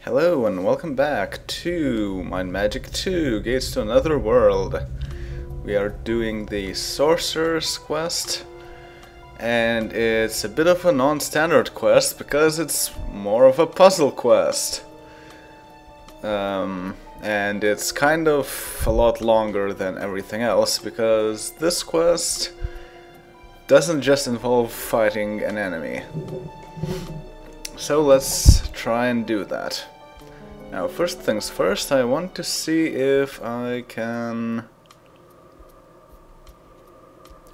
Hello and welcome back to Ybmug 2, Gates to Another World. We are doing the Sorcerer's quest, and it's a bit of a non-standard quest because it's more of a puzzle quest. And it's kind of a lot longer than everything else because this quest doesn't just involve fighting an enemy. So let's try and do that. Now, first things first, I want to see if I can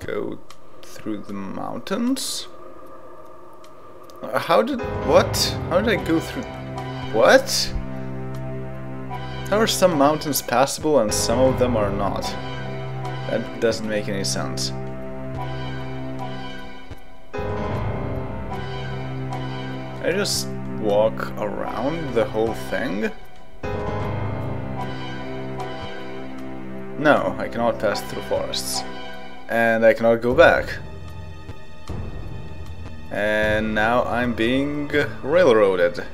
go through the mountains. How did I go through? What? How are some mountains passable and some of them are not? That doesn't make any sense. I just walk around the whole thing? No, I cannot pass through forests. And I cannot go back. And now I'm being railroaded.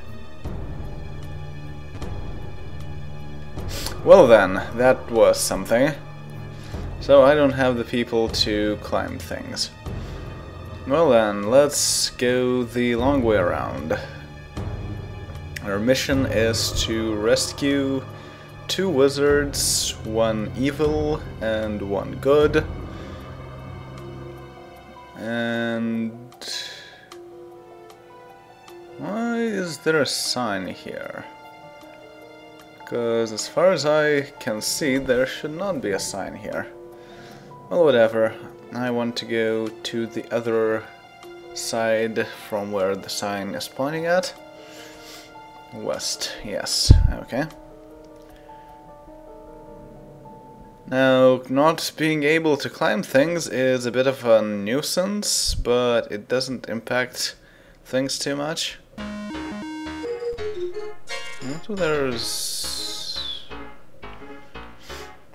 Well then, that was something. So I don't have the people to climb things. Well then, let's go the long way around. Our mission is to rescue 2 wizards, 1 evil and 1 good. And why is there a sign here? Because as far as I can see, there should not be a sign here. Well, whatever. I want to go to the other side from where the sign is pointing at. West, yes, okay. Now, not being able to climb things is a bit of a nuisance, but it doesn't impact things too much.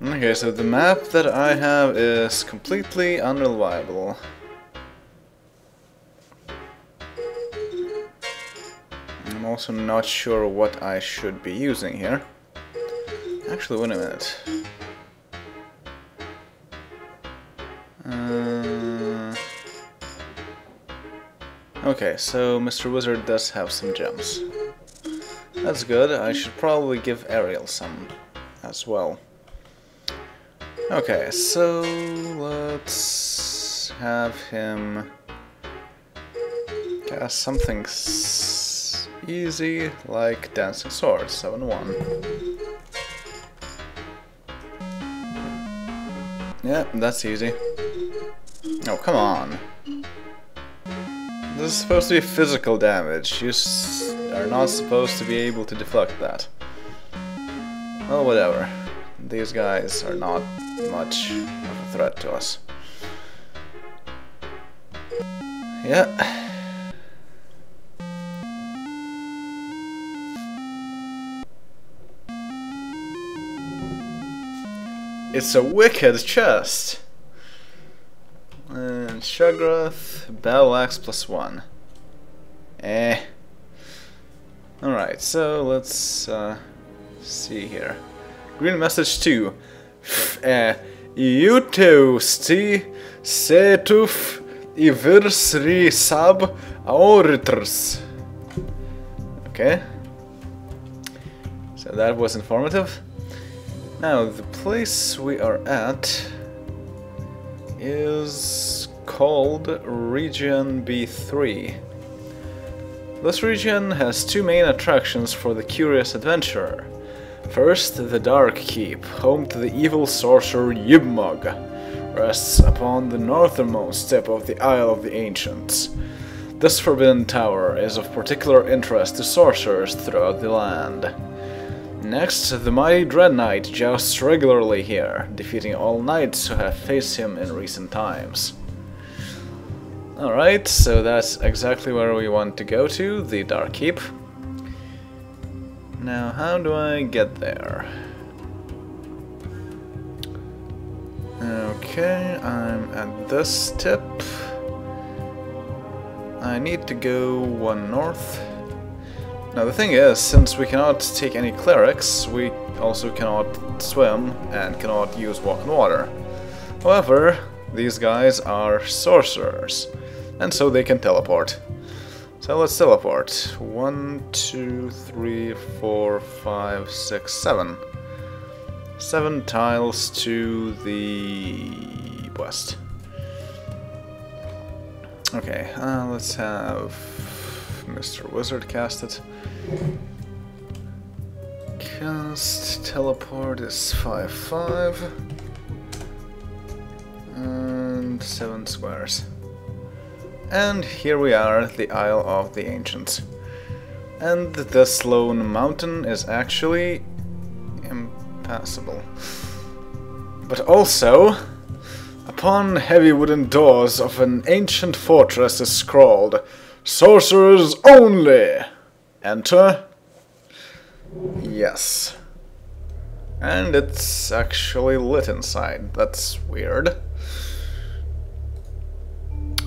Okay, so the map that I have is completely unreliable. I'm also not sure what I should be using here. Actually, wait a minute. Okay, so Mr. Wizard does have some gems. That's good. I should probably give Ariel some as well. Okay, so let's have him cast something easy like Dancing Sword, 7-1. Yeah, that's easy. Oh, come on. This is supposed to be physical damage. You are not supposed to be able to deflect that. Well, whatever. These guys are not much of a threat to us. Yeah. It's a wicked chest! And Shagrath, Battle Axe +1. Alright, so let's see here. Green message 2. Jutusti setuf iversri sab auriters. Okay. So that was informative. Now, the place we are at is called Region B3. This region has 2 main attractions for the curious adventurer. First, the Dark Keep, home to the evil sorcerer Ybmug, rests upon the northernmost tip of the Isle of the Ancients. This forbidden tower is of particular interest to sorcerers throughout the land. Next, the mighty Dread Knight jousts regularly here, defeating all knights who have faced him in recent times. Alright, so that's exactly where we want to go to, the Dark Keep. Now, how do I get there? Okay, I'm at this tip. I need to go 1 north. Now the thing is, since we cannot take any clerics, we also cannot swim and cannot use walk on water. However, these guys are sorcerers, and so they can teleport. So let's teleport. 1, 2, 3, 4, 5, 6, 7. 7 tiles to the west. Okay, let's have Mr. Wizard cast it. Cast teleport is 5, 5. And 7 squares. And here we are, the Isle of the Ancients. And this lone mountain is actually impassable. But also, upon heavy wooden doors of an ancient fortress is scrawled, "Sorcerers only! Enter." Yes. And it's actually lit inside. That's weird.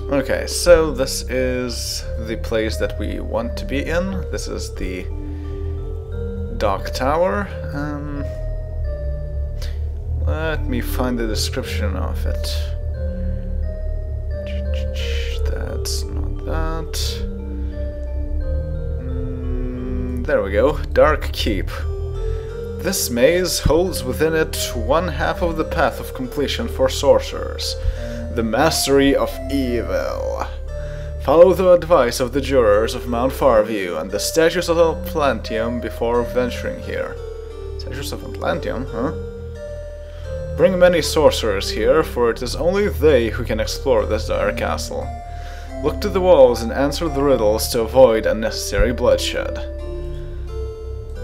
Okay, so this is the place that we want to be in. This is the Dock Tower. Let me find the description of it. That's not that. There we go. Dark Keep. This maze holds within it 1/2 of the path of completion for sorcerers. The mastery of evil. Follow the advice of the jurors of Mount Farview and the statues of Atlantium before venturing here. Statues of Atlantium, huh? Bring many sorcerers here, for it is only they who can explore this dire castle. Look to the walls and answer the riddles to avoid unnecessary bloodshed.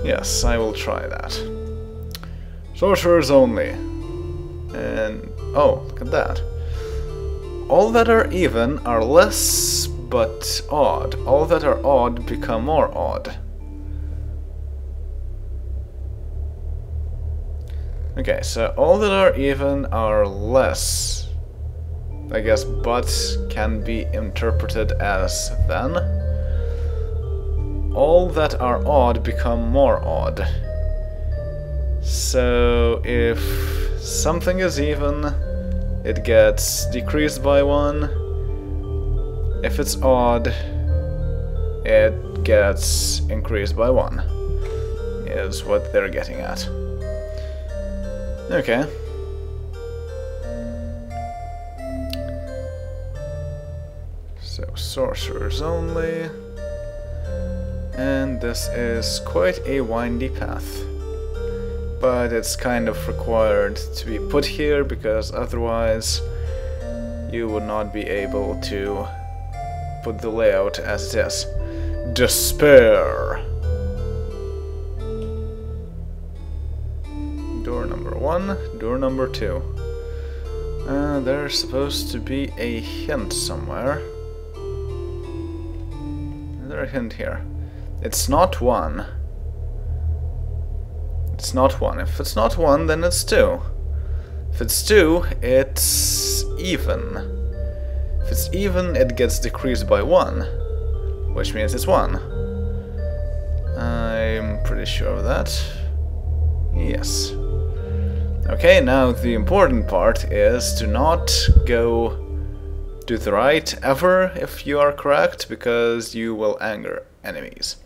Yes, I will try that. Sorcerers only. And oh, look at that. All that are even are less but odd. All that are odd become more odd. Okay, so all that are even are less. I guess but can be interpreted as then. All that are odd become more odd. So if something is even, it gets decreased by 1. If it's odd, it gets increased by 1. Is what they're getting at. Okay. So, sorcerers only. And this is quite a windy path. But it's kind of required to be put here because otherwise you would not be able to put the layout as it is. Despair! Door number 1, door number 2. There's supposed to be a hint somewhere. Is there a hint here? It's not 1. It's not 1. If it's not 1, then it's 2. If it's 2, it's even. If it's even, it gets decreased by 1, which means it's 1. I'm pretty sure of that. Yes. Okay, now the important part is to not go to the right ever if you are correct, because you will anger enemies.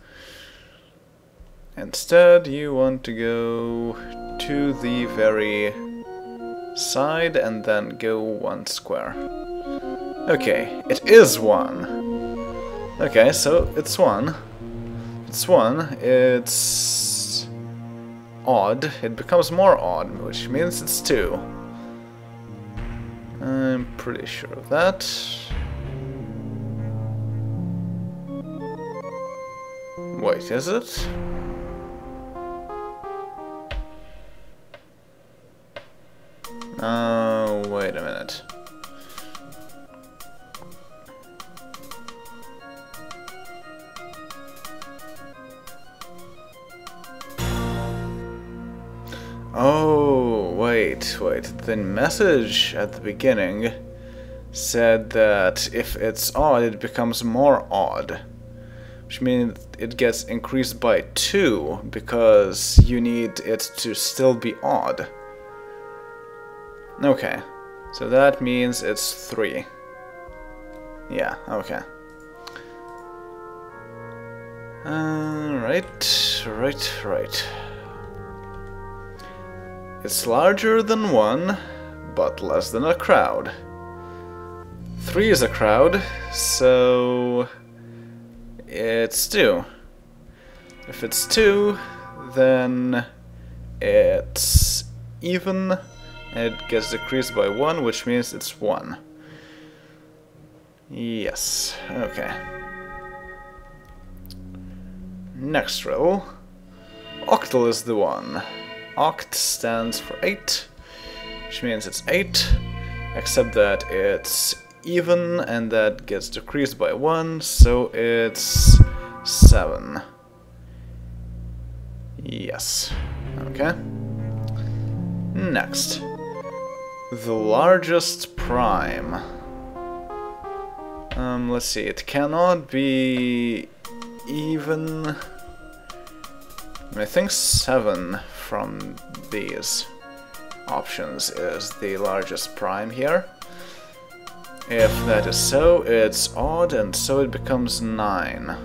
Instead, you want to go to the very side and then go 1 square. Okay, it is 1. Okay, so it's 1. It's 1, it's odd. It becomes more odd, which means it's 2. I'm pretty sure of that. Wait, is it? Oh, wait a minute. Oh, wait. The message at the beginning said that if it's odd, it becomes more odd. Which which means it gets increased by 2 because you need it to still be odd. Okay, so that means it's 3. Yeah, okay. Right. It's larger than 1, but less than a crowd. 3 is a crowd, so it's 2. If it's 2, then it's even, and it gets decreased by 1, which means it's 1. Yes, okay. Next riddle. Octal is the one. Oct stands for 8, which means it's 8, except that it's even and that gets decreased by 1, so it's 7. Yes. Okay. Next. The largest prime. Let's see, it cannot be even. I think 7 from these options is the largest prime here. If that is so, it's odd, and so it becomes 9.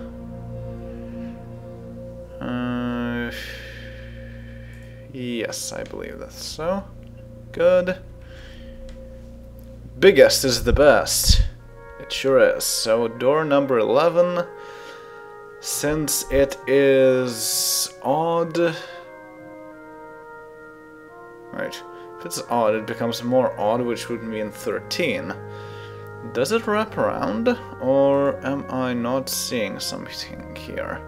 Yes, I believe that's so. Good. Biggest is the best. It sure is. So door number 11, since it is odd... Right. If it's odd, it becomes more odd, which would mean 13. Does it wrap around, or am I not seeing something here?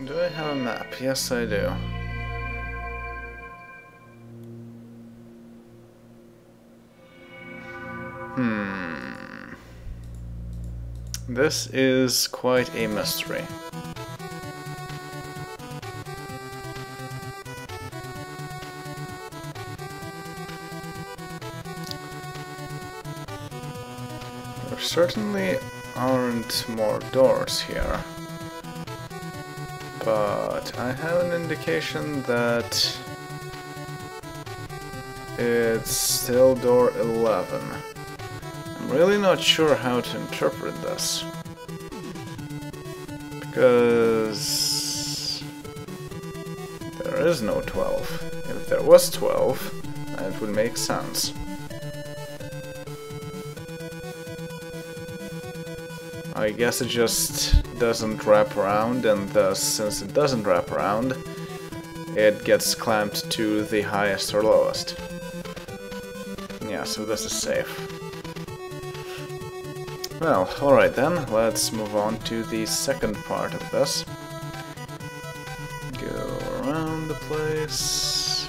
Do I have a map? Yes, I do. This is quite a mystery. There certainly aren't more doors here, but I have an indication that it's still door 11. I'm really not sure how to interpret this, because there is no 12. If there was 12, that would make sense. I guess it just doesn't wrap around, and thus, since it doesn't wrap around, it gets clamped to the highest or lowest. Yeah, so this is safe. Well, alright then, let's move on to the second part of this. Go around the place,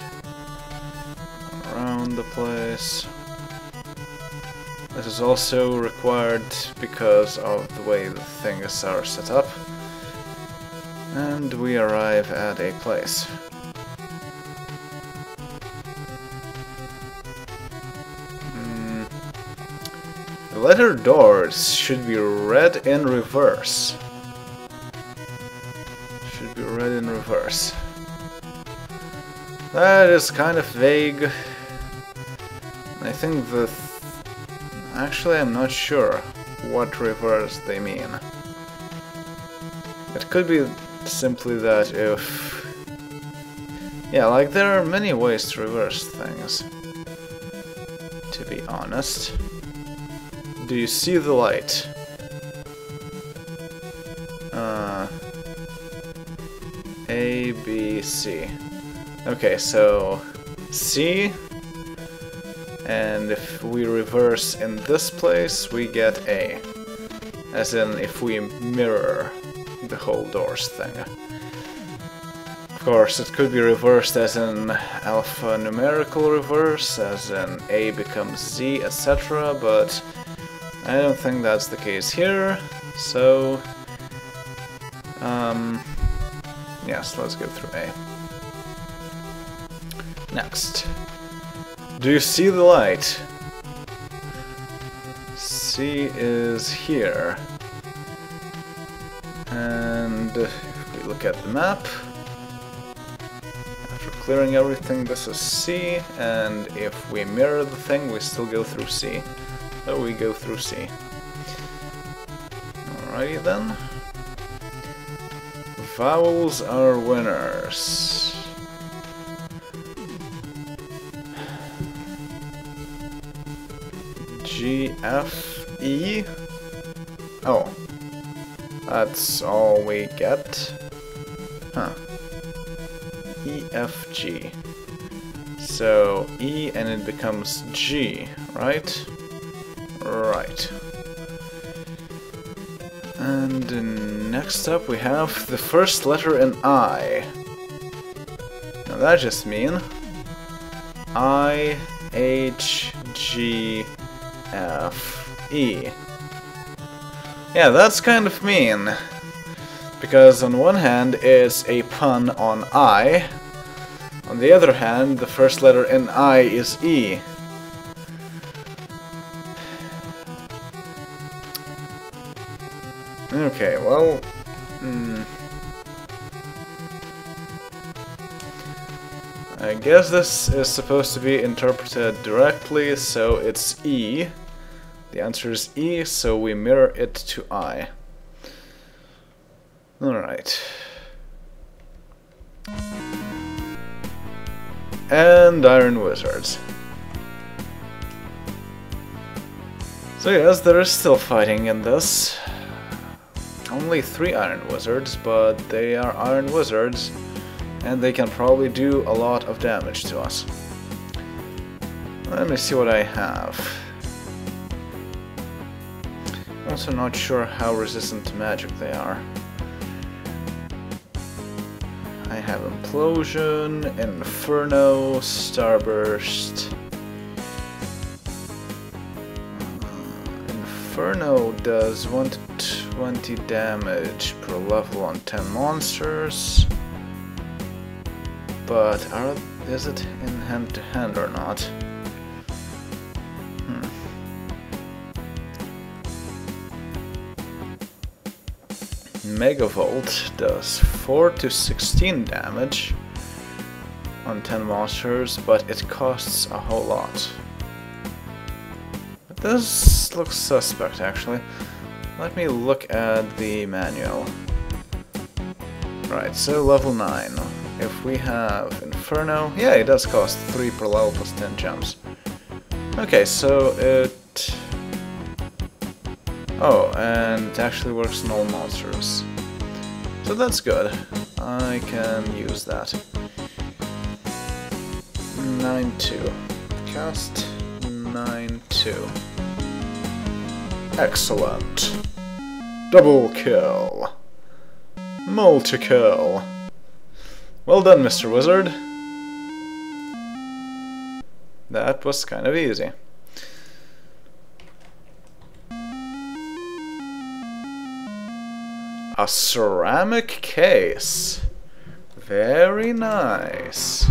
around the place. This is also required because of the way the things are set up. And we arrive at a place. The letter doors should be read in reverse. Should be read in reverse. That is kind of vague. I think the... Actually, I'm not sure what reverse they mean. It could be simply that if... Yeah, like there are many ways to reverse things, to be honest. Do you see the light? A, B, C. Okay, so C, and if we reverse in this place, we get A. As in, if we mirror the whole doors thing. course, it could be reversed as in alphanumerical reverse, as in A becomes Z, etc., but I don't think that's the case here, so yes, let's go through A. Next. Do you see the light? C is here. And if we look at the map, after clearing everything, this is C, and if we mirror the thing, we still go through C. So we go through C. Alrighty then. Vowels are winners. G, F, E. Oh. That's all we get. Huh. E, F, G. So E and it becomes G, right? Right. And next up we have the first letter in I. Now that just means I, H, G, F, E. Yeah, that's kind of mean. Because on one hand it's a pun on I. On the other hand, the first letter in I is E. Okay, well... I guess this is supposed to be interpreted directly, so it's E. The answer is E, so we mirror it to I. Alright. And Iron Wizards. So yes, there is still fighting in this. Only 3 Iron Wizards, but they are Iron Wizards, and they can probably do a lot of damage to us. Let me see what I have. Also not sure how resistant to magic they are. I have Implosion, Inferno, Starburst. Inferno does 120 damage per level on 10 monsters. But is it in hand-to-hand or not? Megavolt does 4 to 16 damage on 10 monsters, but it costs a whole lot. But this looks suspect, actually. Let me look at the manual. Right, so level 9. If we have Inferno, yeah, it does cost 3 per level plus 10 gems. Okay, so it... Oh, and it actually works on all monsters. So that's good. I can use that. 9-2. Cast 9-2. Excellent. Double kill. Multi-kill. Well done, Mr. Wizard. That was kind of easy. A ceramic case. Very nice.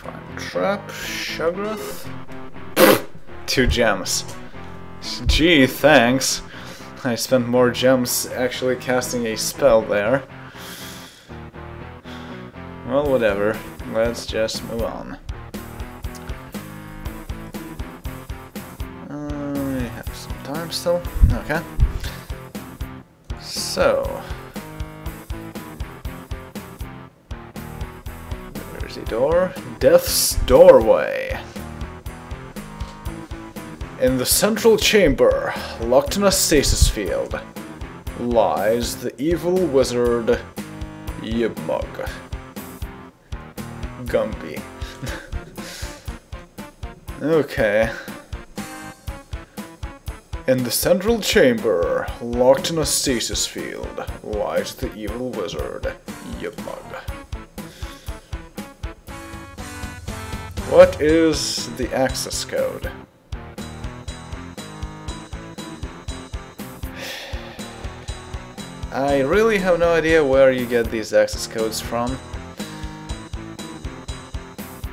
Fine trap, Shuggroth. 2 gems. Gee, thanks. I spent more gems actually casting a spell there. Well, whatever. Let's just move on. We have some time still. Okay. So, there's the door. Death's Doorway. In the central chamber, locked in a stasis field, lies the evil wizard Ybmug. Gumpy. Okay. In the central chamber, locked in a stasis field, lies the evil wizard, Ybmug. What is the access code? I really have no idea where you get these access codes from.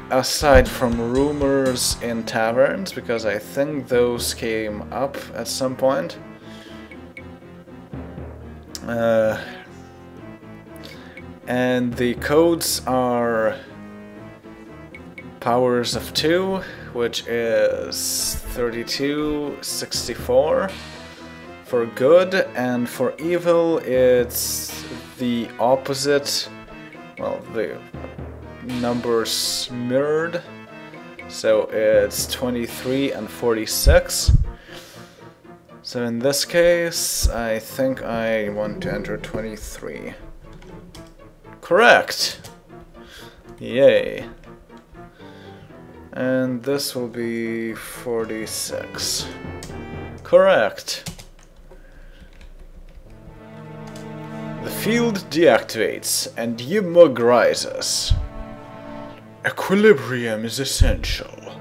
Aside from rumors in taverns, because I think those came up at some point. And the codes are powers of 2, which is 32, 64 for good, and for evil it's the opposite, well, the numbers mirrored, so it's 23 and 46. So in this case, I think I want to enter 23. Correct! Yay. And this will be 46. Correct. The field deactivates and Ybmug rises. Equilibrium is essential.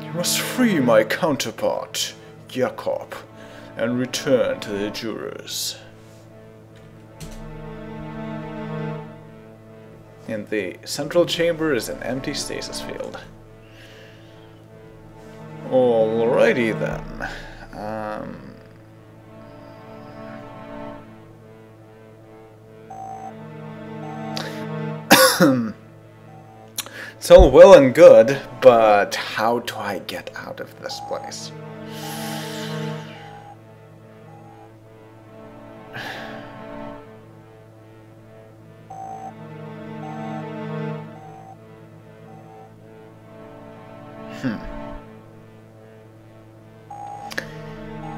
You must free my counterpart, Jakob, and return to the jurors. In the central chamber is an empty stasis field. Alrighty then. It's all well and good, but how do I get out of this place?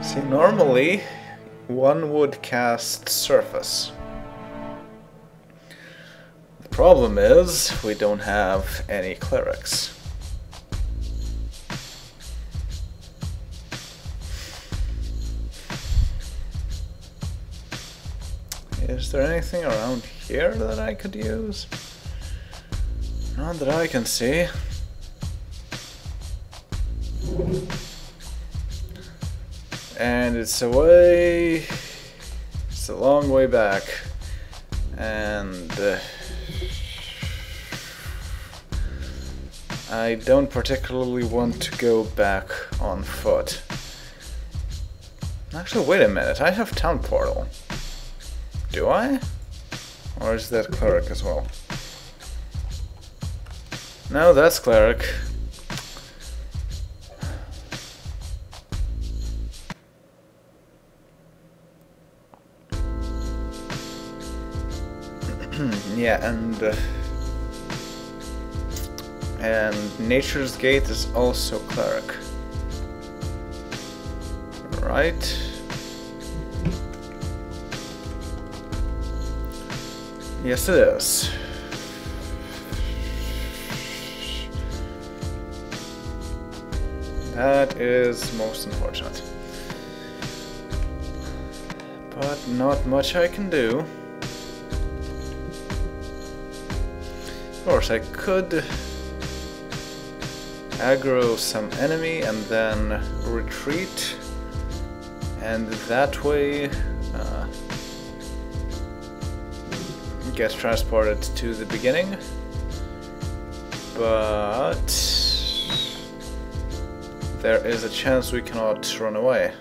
See, normally one would cast Surface. The problem is we don't have any clerics. Is there anything around here that I could use? Not that I can see. And it's a long way back, and I don't particularly want to go back on foot. Actually, wait a minute, I have Town Portal. Do I? Or is that Cleric as well? No, that's Cleric. Yeah, and Nature's Gate is also Cleric. Right? Yes, it is. That is most unfortunate. But not much I can do. Of course, I could aggro some enemy and then retreat, and that way get transported to the beginning. But there is a chance we cannot run away.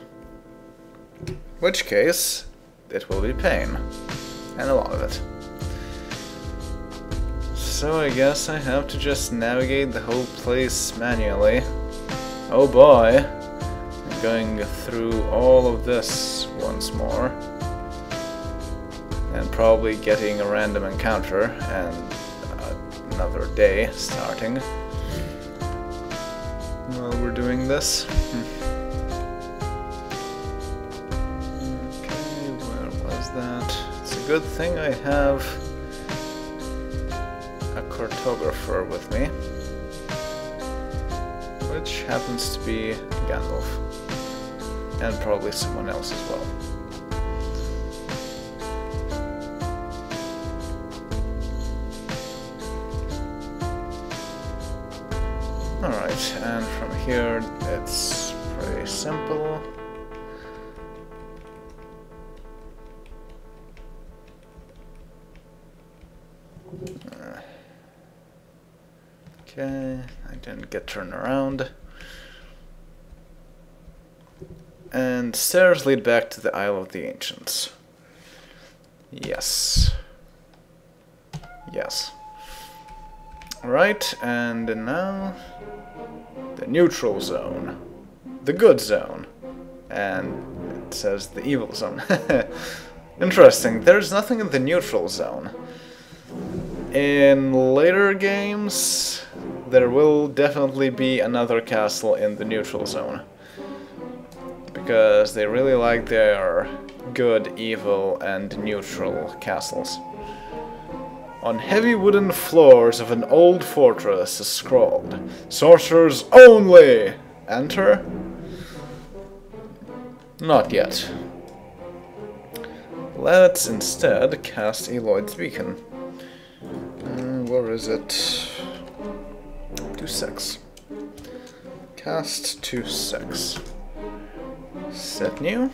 In which case, it will be pain, and a lot of it. So I guess I have to just navigate the whole place manually. Oh boy, I'm going through all of this once more. And probably getting a random encounter and another day starting while we're doing this. Okay, where was that? It's a good thing I have a cartographer with me, which happens to be Gandalf, and probably someone else as well. Alright, and from here it's pretty simple. Okay, I didn't get turned around. And stairs lead back to the Isle of the Ancients. Yes. Yes. Right, and now the neutral zone. The good zone. And it says the evil zone. Interesting, there's nothing in the neutral zone. In later games, there will definitely be another castle in the neutral zone. Because they really like their good, evil, and neutral castles. On heavy wooden floors of an old fortress is scrawled, "Sorcerers only! Enter?" Not yet. Let's instead cast Eloyd's Beacon. Where is it? 2-6. Cast 2-6. Set new.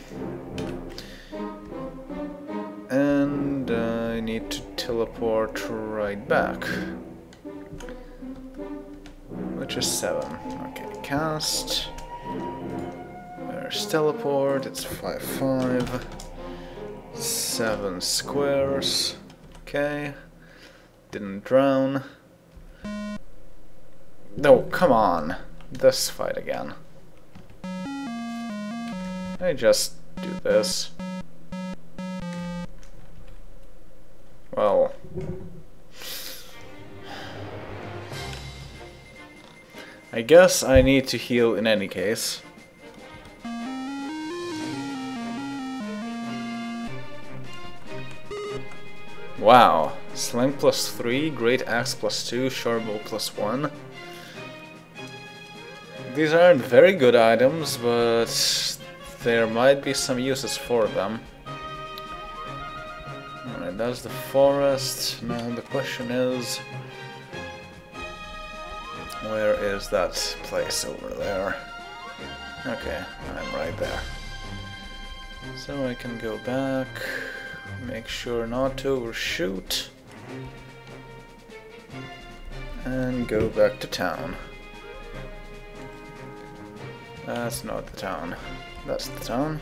And I need to teleport right back. Which is 7. Okay, cast. There's teleport, it's 5-5. 7 squares. Okay. Didn't drown. No, come on. This fight again. I just do this. Well... I guess I need to heal in any case. Wow. Sling +3, Great Axe +2, Shortbow +1. These aren't very good items, but there might be some uses for them. Alright, that's the forest. Now the question is... where is that place over there? Okay, I'm right there. So I can go back, make sure not to overshoot, and go back to town. That's not the town. That's the town.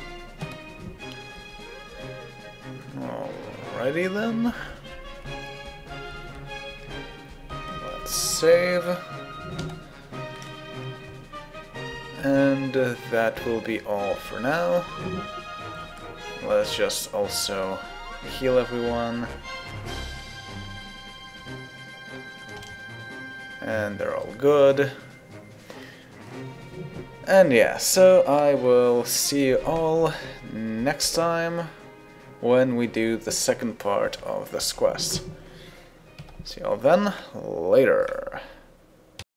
Alrighty then. Let's save. And that will be all for now. Let's just also heal everyone. And they're all good. And yeah, so I will see you all next time when we do the second part of this quest. See you all then, later.